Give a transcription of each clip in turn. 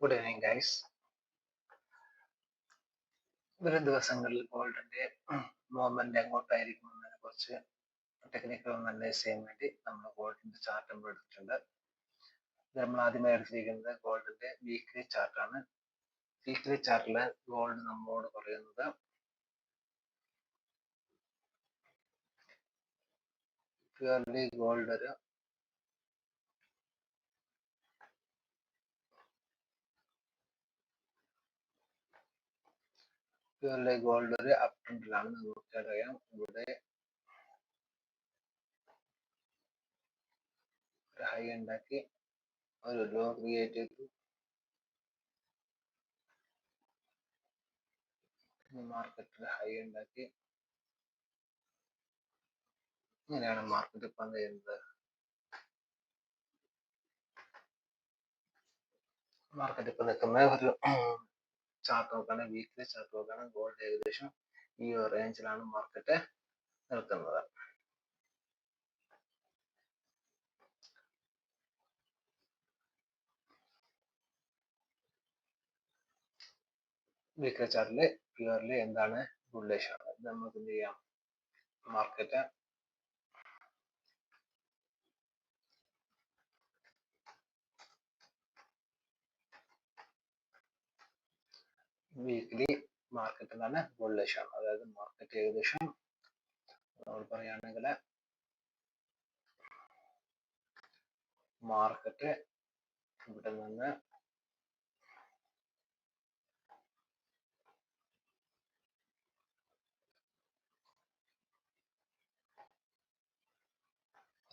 Good evening, guys. വരും ദിവസങ്ങളിൽ ഗോൾഡിന്റെ മൂവ്മെന്റ് എങ്ങോട്ടായിരിക്കും എന്നതിനെ കുറിച്ച് ടെക്നിക്കൽ ഒന്ന് അനലൈസ് ചെയ്യാൻ വേണ്ടി നമ്മൾ ഗോൾഡിന്റെ ചാർട്ട് നമ്മൾ എടുത്തിട്ടുണ്ട്. നമ്മൾ ആദ്യമായി എടുത്തിരിക്കുന്നത് ഗോൾഡിന്റെ വീക്ക്ലി ചാർട്ടാണ്. വീക്ക്ലി ചാർട്ടില് ഗോൾഡ് നമ്മളോട് പറയുന്നത് പ്യുവർലി ഗോൾഡ് ഒരു അപ് ട്രെൻഡിലാണ്. നമുക്കറിയാം ഇവിടെ ഒരു ഹൈ ഉണ്ടാക്കി ഒരു ലോ ക്രിയേറ്റ് ചെയ്തു, മാർക്കറ്റിൽ ഹൈ ഉണ്ടാക്കി. ഇങ്ങനെയാണ് മാർക്കറ്റ് ഇപ്പം ചെയ്യുന്നത്. മാർക്കറ്റ് ഇപ്പൊ നിൽക്കുന്ന ഒരു ചാർട്ട് നോക്കുകയാണെങ്കിൽ, വീക്ക്ലി ചാർട്ട് നോക്കുകയാണെങ്കിൽ ഗോൾഡ് ഏകദേശം ഈ ഒരു റേഞ്ചിലാണ് മാർക്കറ്റ് നിൽക്കുന്നത്. വീക്ക്ലി ചാർട്ടില് പ്യുവർലി എന്താണ് ബുള്ളിഷ് ആണ്. ഇത് നമുക്ക് എന്ത് ചെയ്യാം, മാർക്കറ്റ് വീക്ക്ലി മാർക്കറ്റ് എന്താണ് ബുള്ളിഷ് ആണ്. അതായത് മാർക്കറ്റ് ഏകദേശം നമ്മൾ പറയുകയാണെങ്കിൽ മാർക്കറ്റ് ഇവിടെ നിന്ന്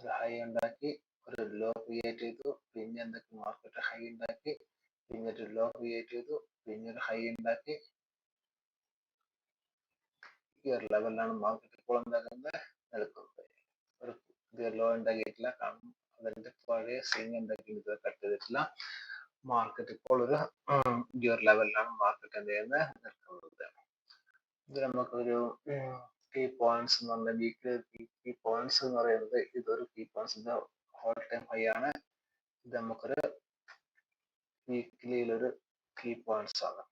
ഒരു ഹൈ ഉണ്ടാക്കി, ഒരു ലോ ക്രിയേറ്റ് ചെയ്തു, പിന്നെ എന്തൊക്കെ മാർക്കറ്റ് ഹൈ ഉണ്ടാക്കി, പിന്നെ ഒരു ലോ ക്രിയേറ്റ് ചെയ്തു, പിന്നെ ഒരു ഹൈ ഉണ്ടാക്കി. ഈ ഒരു ലെവലിലാണ് മാർക്കറ്റ് ഇപ്പോൾ എന്താക്കുന്നത് നിൽക്കുന്നത്. ഒരു പുതിയ ലോ ഉണ്ടാക്കിയിട്ടില്ല, കാരണം അതിന്റെ പഴയ സ്വിംഗ് എന്താക്കി കട്ട് ചെയ്തിട്ടില്ല. മാർക്കറ്റ് ഇപ്പോൾ ഒരു ഈ ഒരു ലെവലിലാണ് മാർക്കറ്റ് എന്ത് ചെയ്യുന്നത് നിൽക്കുന്നത്. ഇത് നമുക്കൊരു കീ പോയിന്റ്സ് എന്ന് പറഞ്ഞാൽ വീക്കിലി കീ പോയിന്റ്സ് എന്ന് പറയുന്നത് ഇതൊരു key points whole time high ആണ്. ഇത് നമുക്കൊരു വീക്കിലിയിലൊരു കീ പോയിന്റ്സ് ആണ്.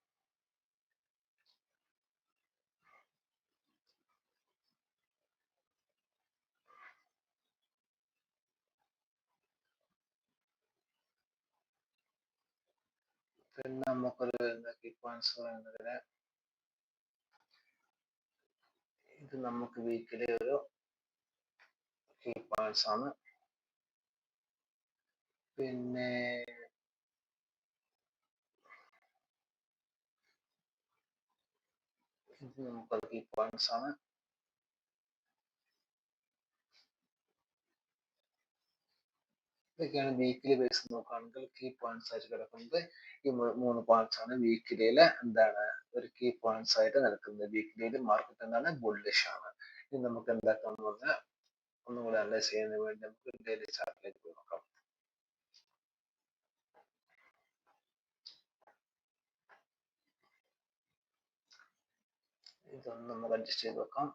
പിന്നെ നമുക്കൊരു കീ പോയിന്റ്സ് പറയുന്നതിന് ഇത് നമുക്ക് വീക്കിലി ഒരു കീ പോയിന്റ്സ് ആണ്. പിന്നെ ഇത് നമുക്കൊരു കീ പോയിന്റ്സ് ആണ്. ഇതൊക്കെയാണ് വീക്കിലി ബേസ് നോക്കുകയാണെങ്കിൽ കീ പോയിന്റ്സ് ആയിട്ട് കിടക്കുന്നത്. ഈ 3 പോയിന്റ്സ് ആണ് വീക്കിലിയില് എന്താണ് ഒരു കീ പോയിന്റ്സ് ആയിട്ട് നിൽക്കുന്നത്. വീക്കിലിയിൽ മാർക്കറ്റ് എന്താണ് ബുള്ളിഷ് ആണ്. ഇത് നമുക്ക് എന്താക്കാന്ന് പറഞ്ഞാൽ ഒന്നുകൂടി അനലൈസ് ചെയ്യുന്നതിന് വേണ്ടി നമുക്ക് ഡെയിലി ചാർട്ടിലേക്ക് പോയി നോക്കാം. ഇതൊന്ന് നമുക്ക് അഡ്ജസ്റ്റ് ചെയ്ത് നോക്കാം.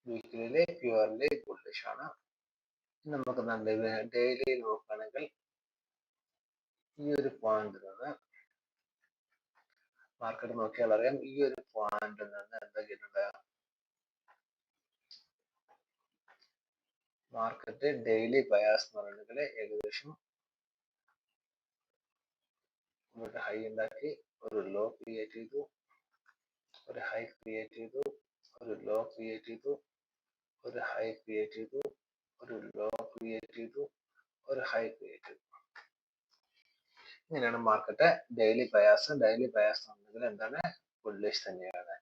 വീക്കിലിയിലെ പ്യുവർലി ബുള്ളിഷ് ആണ്. നമുക്ക് നല്ല ഡെയിലി നോക്കുകയാണെങ്കിൽ ഈ ഒരു പോയിന്റ് നിന്ന് മാർക്കറ്റ് നോക്കിയാൽ അറിയാം, ഈ ഒരു പോയിന്റിൽ നിന്ന് എന്താക്കിയിട്ടുണ്ട്, മാർക്കറ്റ് ഡെയിലി ബയാസ് എന്ന് പറയുന്നത് ഏകദേശം ഇവിടെ ഹൈ ഉണ്ടാക്കി, ഒരു ലോ ക്രിയേറ്റ് ചെയ്തു, ഒരു ഹൈ ക്രിയേറ്റ് ചെയ്തു, ഒരു ലോ ക്രിയേറ്റ് ചെയ്തു, ഒരു ഹൈ ക്രിയേറ്റ് ചെയ്തു, ഒരു ലോ ക്രിയേറ്റ് ചെയ്തു, ഒരു ഹൈ ക്രിയേറ്റ് ചെയ്തു. ഇങ്ങനെയാണ് market daily bias. Daily bias എന്നുണ്ടെങ്കിൽ എന്താണ് ബുള്ളിഷ് തന്നെയാണ്.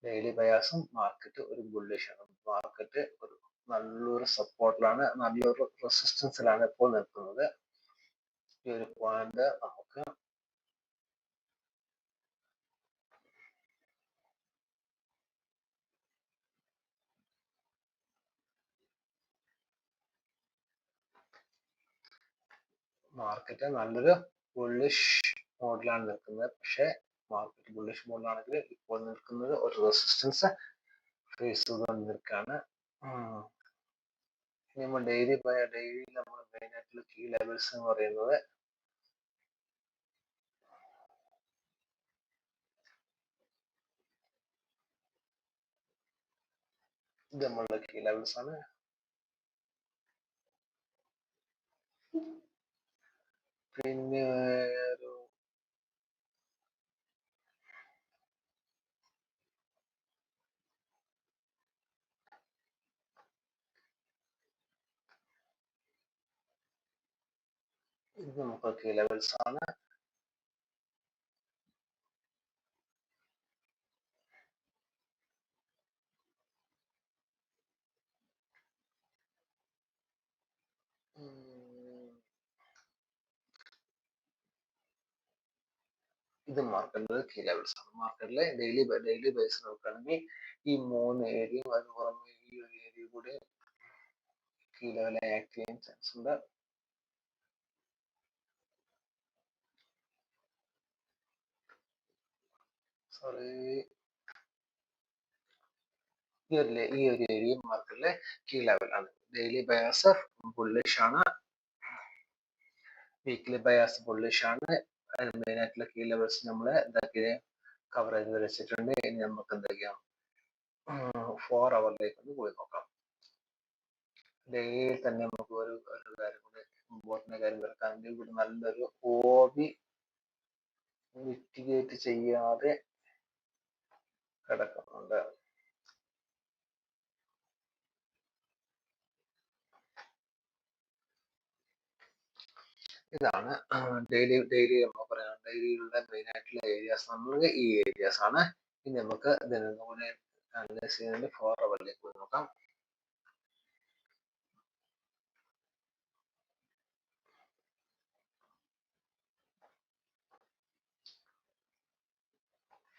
ഡെയിലി ബയാസും മാർക്കറ്റ് ഒരു ബുള്ളിഷ് ആണ്. മാർക്കറ്റ് ഒരു നല്ലൊരു സപ്പോർട്ടിലാണ്, നല്ലൊരു റെസിസ്റ്റൻസിലാണ് ഇപ്പോൾ നിൽക്കുന്നത്. ഈ ഒരു പോയിന്റ് നമുക്ക് മാർക്കറ്റ് നല്ലൊരു ബുള്ളിഷ് മോഡിലാണ് നിൽക്കുന്നത്. പക്ഷെ മാർക്കറ്റ് ബുള്ളിഷ് മോഡിലാണെങ്കിൽ ഇപ്പോൾ നിൽക്കുന്നത് ഒരു റെസിസ്റ്റൻസ് ഫേസ് ചെയ്തുകൊണ്ട് നിൽക്കുകയാണ്. ഇനി നമ്മൾ ഡെയിലി നമ്മൾ മെയിൻ ആയിട്ടുള്ള കീ ലെവൽസ് എന്ന് പറയുന്നത് ഇത് നമ്മളുടെ കീ ലെവൽസ് ആണ്. പിന്നെ ഒരു ഇത് നമുക്ക് കീ ലെവൽസ് ആണ്. ഇത് മാർക്കറ്റിലെ കീ ലെവൽസ് ആണ്. മാർക്കറ്റിലെ ഡെയിലി ബേസ് നോക്കുകയാണെങ്കിൽ ഈ 3 ഏരിയയും അതിന് പുറമെ ഈ ഒരു ഏരിയ കൂടി കീ ലെവൽ ആക്ട് ചെയ്യാൻ ചാൻസ് ഉണ്ട്. ഈ ഒരു ഏരിയ മാർക്കറ്റിലെ കീ ലെവലാണ്. ഡെയിലി ബയാസ് ബുള്ളിഷ് ആണ്, വീക്ക്ലി ബയാസ് ബുള്ളിഷ് ആണ്. മെയിൻ ആയിട്ടുള്ള കീ ലെവൽസ് നമ്മൾ എന്താക്കി കവർ ചെയ്ത് വെച്ചിട്ടുണ്ട്. ഇനി നമുക്ക് എന്താ ചെയ്യാം, 4 അവറിലേക്ക് ഒന്ന് പോയി നോക്കാം. ഡെയിലി തന്നെ നമുക്ക് ഒരു കാര്യം കൂടെ ഇമ്പോർട്ടൻ്റ് കാര്യം കേൾക്കാൻ ഇവിടെ നല്ലൊരു ഹോബി മിറ്റിഗേറ്റ് ചെയ്യാതെ കിടക്കുന്നുണ്ട്. ഇതാണ് ഡെയിലി നമ്മൾ പറയാം. ഡെയിലിയുടെ മെയിൻ ആയിട്ടുള്ള ഏരിയാസ് നമ്മൾ ഈ ഏരിയാസ് ആണ്. ഇനി നമുക്ക് ഇതിനൊന്നുകൂടെ അനലൈസ് ചെയ്യുന്നതിന് 4 അവറിലേക്ക് പോയി നോക്കാം.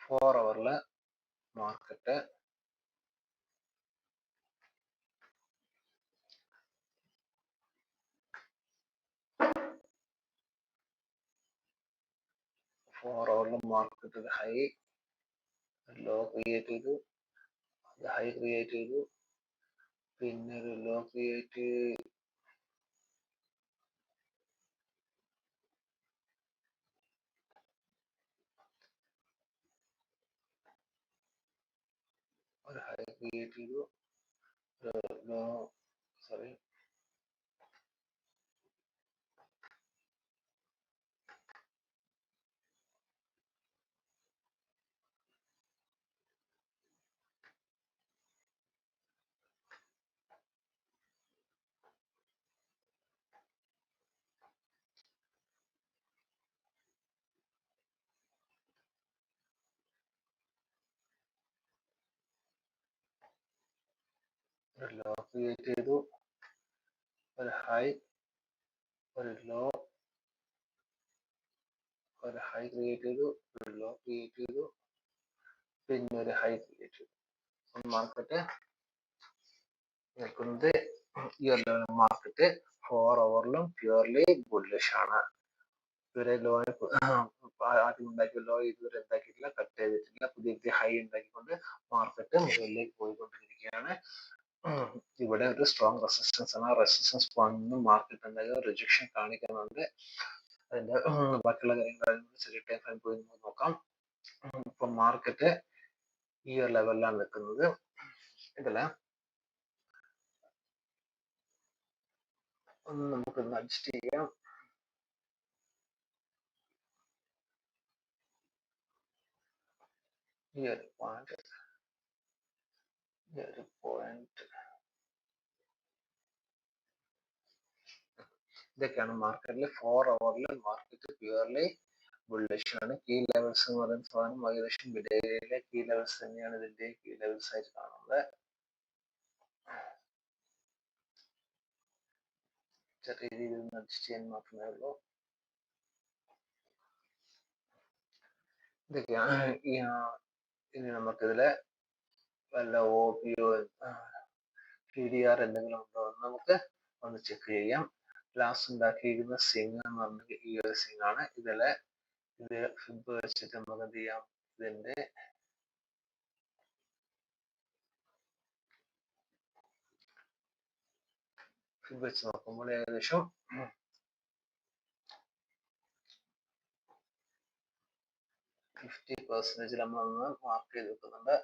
ഫോർ അവറില് മാർക്കറ്റ് ഹൈ ലോ ക്രിയേറ്റ് ചെയ്തു, ഹൈ ക്രിയേറ്റ് ചെയ്തു, പിന്നെ ഒരു ലോ ക്രിയേറ്റ് ഒരു ഹൈ ക്രിയേറ്റ് ചെയ്തു, ലോ സോറി ഒരു ലോ ക്രിയേറ്റ് ചെയ്തു, ഒരു ഹൈ, ഒരു ലോ, ഒരു ഹൈ ക്രിയേറ്റ് ചെയ്തു, ഒരു ലോ ക്രിയേറ്റ് ചെയ്തു, പിന്നെ ഒരു ഹൈ ക്രിയേറ്റ് ചെയ്തു. മാർക്കറ്റ് നിൽക്കുന്നത് ഈ ഒരു മാർക്കറ്റ് 4 അവറിലും പ്യൂർലി ബുള്ളിഷ് ആണ്. ഇതുവരെ ലോ ആദ്യം ഉണ്ടാക്കിയ ലോ ഇതുവരെ എന്താക്കിയിട്ടില്ല, കട്ട് ചെയ്തിട്ടില്ല. പുതിയ ഹൈ ഉണ്ടാക്കിക്കൊണ്ട് മാർക്കറ്റ് മുകളിലേക്ക് പോയിക്കൊണ്ടിരിക്കുകയാണ്. ഇവിടെ ഒരു സ്ട്രോങ് റെസിസ്റ്റൻസ് ആണ്. റെസിസ്റ്റൻസ് 1 മാർക്കറ്റ് എന്തായാലും റിജക്ഷൻ കാണിക്കുന്നുണ്ട്. അതിന്റെ ബാക്കിയുള്ള കാര്യങ്ങൾ ചെറിയ ടൈം ഫ്രെയിം പോയി നോക്കാം. ഇപ്പൊ മാർക്കറ്റ് ഈ ഒരു ലെവലിലാണ് നിൽക്കുന്നത്. ഇതില് ഒന്ന് നമുക്കൊന്ന് അഡ്ജസ്റ്റ് ചെയ്യാം. ഈ ഒരു പോയിന്റ് ഇതൊക്കെയാണ് മാർക്കറ്റിൽ 4 അവറിൽ മാർക്കറ്റ് പ്യൂർലി ബുള്ളിഷ് ആണ്. കീ ലെവൽസ് എന്ന് പറയുന്ന സാധനം ഏകദേശം ഡെയിലിയിലെ കീ ലെവൽസ് തന്നെയാണ് ഇതിന്റെ കീ ലെവൽസ് ആയിട്ട് കാണുന്നത്. ചെറിയ രീതിയിൽ ഒന്ന് അഡ്ജസ്റ്റ് ചെയ്യാൻ മാത്രമേ ഉള്ളൂ. ഇതൊക്കെയാണ് ഇനി നമുക്കിതിലെ വല്ല OPO PDR എന്തെങ്കിലും ഉണ്ടോ എന്ന് നമുക്ക് ഒന്ന് ചെക്ക് ചെയ്യാം. ലാസ്റ്റ് ഉണ്ടാക്കിയിരിക്കുന്ന സിങ് എന്ന് പറഞ്ഞ ഈ ഒരു സിങ് ആണ്. ഇത് ഫിബ് വെച്ചിട്ട് നമുക്ക് എന്ത് ചെയ്യാം, ഇതിന്റെ ഫിബ് വെച്ച് നോക്കുമ്പോൾ ഏകദേശം 50% നമ്മളൊന്ന് മാർക്ക് ചെയ്ത് വെക്കുന്നുണ്ട്.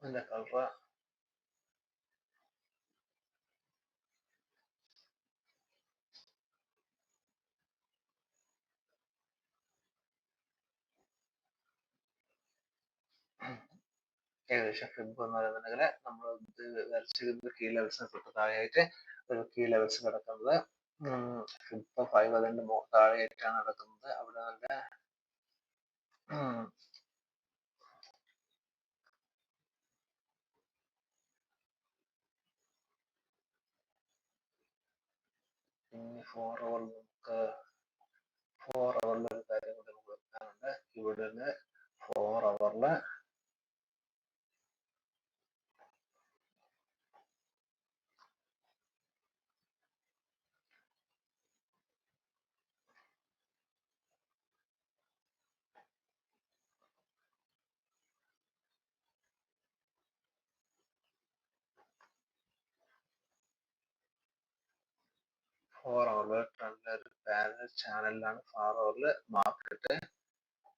അതിന്റെ കളർ ഏകദേശം ഫിബ് എന്ന് പറയുന്നുണ്ടെങ്കിൽ നമ്മൾ ഇത് വരച്ചിരുന്നത് കീ ലെവൽസിന് തൊട്ട് താഴെയായിട്ട് ഒരു കീ ലെവൽസ് കിടക്കുന്നത് ഫിബ് 5 അതിന്റെ താഴെയായിട്ടാണ് നടക്കുന്നത്. അവിടെ നല്ല ഇനി 4 അവർ നമുക്ക് 4 അവറിൽ ഒരു കാര്യം കൂടി നമുക്ക് വെക്കാനുണ്ട്. ഇവിടുന്ന് 4 അവറില് നല്ലൊരു പാരലൽ ചാനലിലാണ് 4 അവറിൽ മാർക്കറ്റ്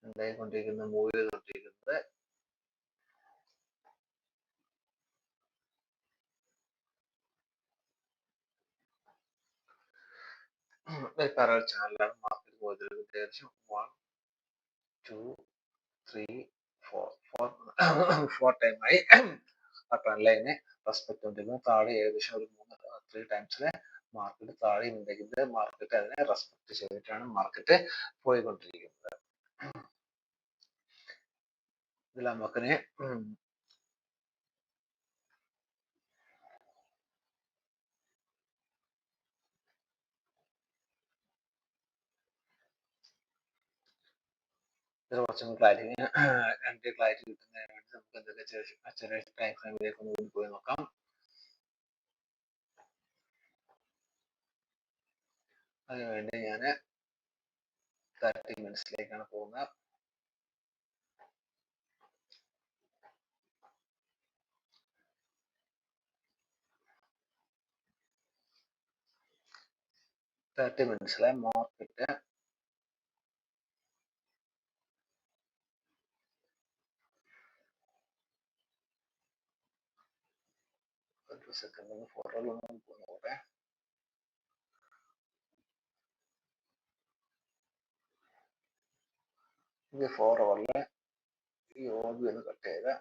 ഉണ്ടായിക്കൊണ്ടിരിക്കുന്നത്, മൂവ് ചെയ്തുകൊണ്ടിരിക്കുന്നത്. പാരലൽ ചാനലാണ് മാർക്കറ്റ് മൂവ് ചെയ്തിരിക്കുന്നത്. ഏകദേശം 1 2 3 4 ടൈമായി ആ ട്രെൻഡ് ലൈനെ റെസ്പെക്ട് ചെയ്തിരിക്കുന്നു. താഴെ ഏകദേശം ഒരു 3 ടൈംസില് മാർക്കറ്റ് താഴെ ഉണ്ടെങ്കിൽ മാർക്കറ്റ് അതിനെ റെസ്പെക്ട് ചെയ്തിട്ടാണ് മാർക്കറ്റ് പോയിക്കൊണ്ടിരിക്കുന്നത്. ഇതിൽ നമുക്കിനി ഇത് കുറച്ചും ക്ലാരിറ്റി കിട്ടുന്നതിന് വേണ്ടി നമുക്ക് എന്തൊക്കെ ചെറിയ ടൈം ഫ്രെയിമിലേക്ക് ഒന്ന് പോയി നോക്കാം. അതിനുവേണ്ടി ഞാൻ 30 മിനിറ്റ്സിലേക്കാണ് പോകുന്നത്. മിനിറ്റ്സിലെ മാർക്കറ്റ് ഒരു സെക്കൻഡ് ഫോറോയിലൊന്നും പോന്നോട്ടെ. ഇത് 4 അവറിലെ ഈ OB ഒന്ന് കട്ട് ചെയ്ത്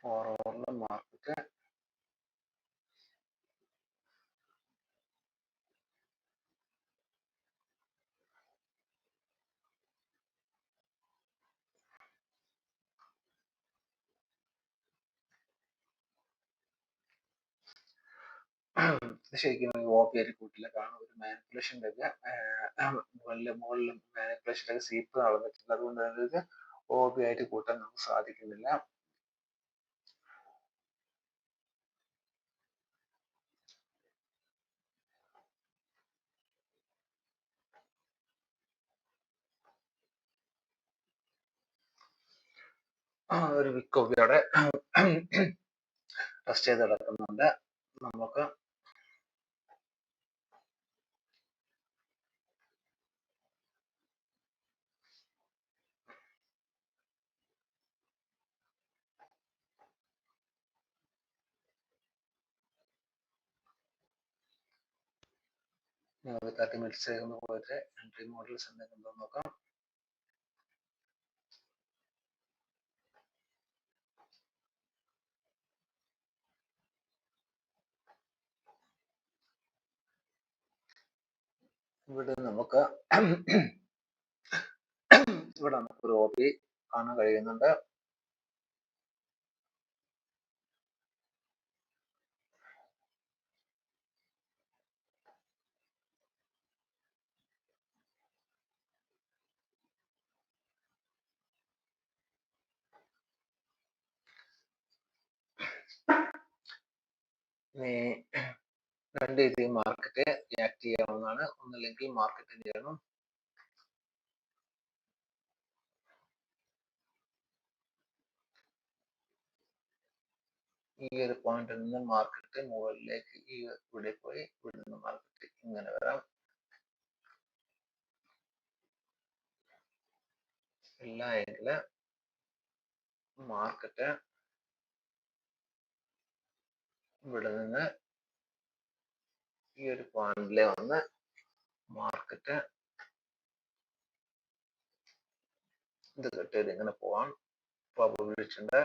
ഫോറോറിലെ മാർക്കറ്റ് ശരിക്കും OP ആയിട്ട് കൂട്ടിലേക്കാണ് ഒരു മാനിപ്പുലേഷൻ്റെ മുകളിൽ മാനിപ്പുലേഷൻ്റെ സീപ്പ് നടന്നിട്ടുണ്ട്. അതുകൊണ്ട് തന്നെ ഇത് OP ആയിട്ട് കൂട്ടാൻ നമുക്ക് സാധിക്കുന്നില്ല. ഒരു വിക്ക് അവിടെ ടെസ്റ്റ് ചെയ്ത് കിടക്കുന്നുണ്ട്. നമുക്ക് നമുക്ക് 30 മിനിറ്റ്സ് പോയിട്ട് എൻട്രി മോഡൽസ് എന്തെങ്കിലും നോക്കാം. ഇവിടെ നമുക്ക് ഇവിടെ നമുക്കൊരു OP കാണാൻ കഴിയുന്നുണ്ട്. രണ്ട് രീതിയിൽ മാർക്കറ്റ് റിയാക്ട് ചെയ്യാവുന്നതാണ്. ഒന്നല്ലെങ്കിൽ മാർക്കറ്റ് എന്ത് ചെയ്യണം, ഈ ഒരു പോയിന്റിൽ നിന്ന് മാർക്കറ്റ് മുകളിലേക്ക് ഇവിടെ പോയി ഇവിടെ നിന്ന് മാർക്കറ്റ് ഇങ്ങനെ വരാം. ഇല്ല എങ്കിൽ മാർക്കറ്റ് ഇവിടെ നിന്ന് ഈ ഒരു പോയിന്റിലെ വന്ന് മാർക്കറ്റ് ഇത് കെട്ടിയത് ഇങ്ങനെ പോവാൻ പ്രോബബിലിറ്റി ഉണ്ട്.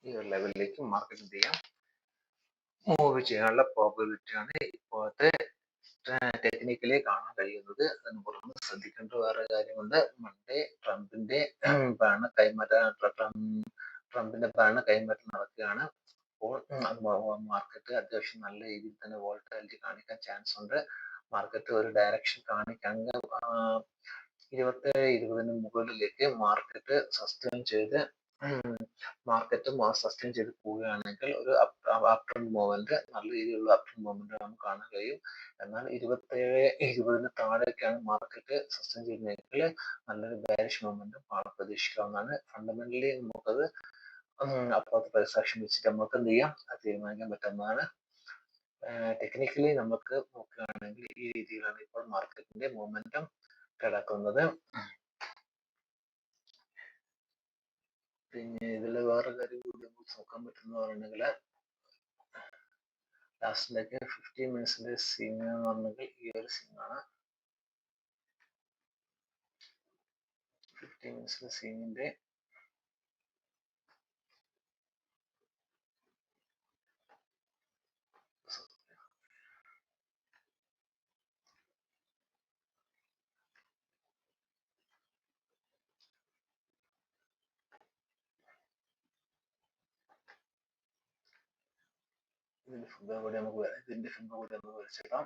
ഈ ഒരു ലെവലിലേക്ക് മാർക്കറ്റ് എന്ത് ചെയ്യാം, മൂവ് ചെയ്യാനുള്ള പ്രോബബിലിറ്റി ആണ് ഇപ്പോഴത്തെ ടെക്നിക്കലി കാണാൻ കഴിയുന്നത്. അതിന് പുറമെ ശ്രദ്ധിക്കേണ്ട വേറെ കാര്യമുണ്ട്. മൺഡേ ട്രംപിന്റെ ഭരണ കൈമാറ്റം നടക്കുകയാണ്. അപ്പോൾ മാർക്കറ്റ് അത്യാവശ്യം നല്ല രീതിയിൽ തന്നെ വോളറ്റാലിറ്റി കാണിക്കാൻ ചാൻസ് ഉണ്ട്. മാർക്കറ്റ് ഒരു ഡയറക്ഷൻ കാണിക്കാണെങ്കിൽ 27-20 മുകളിലേക്ക് മാർക്കറ്റ് സസ്റ്റെയിൻ ചെയ്ത് പോവുകയാണെങ്കിൽ ഒരു അപ് ട്രെൻഡ് മൂവ്മെന്റ്, നല്ല രീതിയിലുള്ള അപ് ട്രെൻഡ് മൂവ്മെന്റ് നമുക്ക് കാണാൻ കഴിയും. എന്നാൽ 27-20 താഴേക്കാണ് മാർക്കറ്റ് സസ്റ്റെയിൻ ചെയ്യുന്നതെങ്കിൽ നല്ലൊരു ബെയറിഷ് മൂവ്മെന്റും പ്രതീക്ഷിക്കാവുന്നതാണ്. ഫണ്ടമെന്റലി നമുക്കത് അപ്പുറത്തെ പ്രൈസ് വെച്ചിട്ട് നമുക്ക് എന്ത് ചെയ്യാം, അത് തീരുമാനിക്കാൻ പറ്റുന്നതാണ്. ടെക്നിക്കലി നമുക്ക് നോക്കുകയാണെങ്കിൽ ഈ രീതിയിലാണ് ഇപ്പോൾ മാർക്കറ്റിന്റെ മൂവ്മെന്റും കിടക്കുന്നത്. പിന്നെ ഇതിൽ വേറെ കാര്യം കൂടി നമുക്ക് നോക്കാൻ പറ്റുന്ന പറയുകയാണെങ്കിൽ ലാസ്റ്റിലേക്ക് 15 മിനിറ്റ്സിന്റെ സ്വിംഗ് എന്ന് പറഞ്ഞെങ്കിൽ ഈ ഒരു സ്വിംഗ് ആണ്. 15 മിനിറ്റ്സിന്റെ സ്വിംഗിന്റെ ഇതിന്റെ ഫിബ കൂടി നമുക്ക് വരച്ചിടാം.